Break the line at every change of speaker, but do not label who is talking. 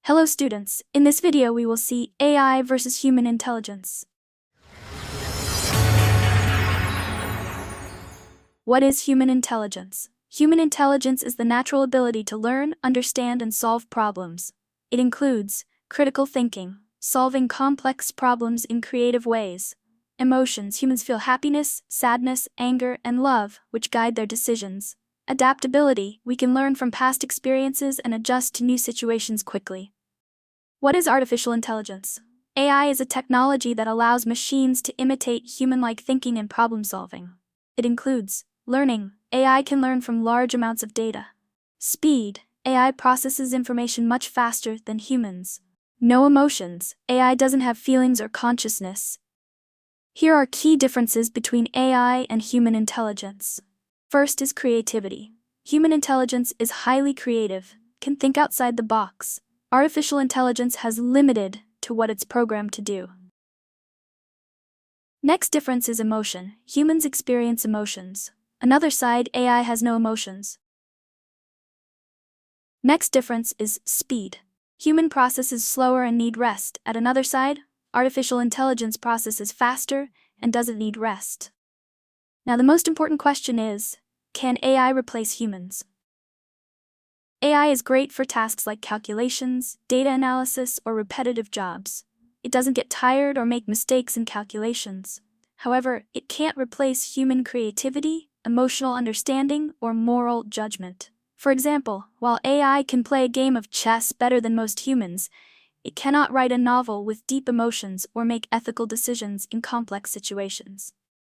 Hello students, in this video we will see AI versus human intelligence. What is human intelligence? Human intelligence is the natural ability to learn, understand, and solve problems. It includes critical thinking, solving complex problems in creative ways. Emotions: humans feel happiness, sadness, anger, and love, which guide their decisions. Adaptability: we can learn from past experiences and adjust to new situations quickly. What is artificial intelligence? AI is a technology that allows machines to imitate human-like thinking and problem-solving. It includes learning: AI can learn from large amounts of data. Speed: AI processes information much faster than humans. No emotions: AI doesn't have feelings or consciousness. Here are key differences between AI and human intelligence. First is creativity. Human intelligence is highly creative, can think outside the box. Artificial intelligence has limited to what it's programmed to do. Next difference is emotion. Humans experience emotions. Another side, AI has no emotions. Next difference is speed. Human processes slower and need rest. At another side, artificial intelligence processes faster and doesn't need rest. Now the most important question is, can AI replace humans? AI is great for tasks like calculations, data analysis, or repetitive jobs. It doesn't get tired or make mistakes in calculations. However, it can't replace human creativity, emotional understanding, or moral judgment. For example, while AI can play a game of chess better than most humans, it cannot write a novel with deep emotions or make ethical decisions in complex situations.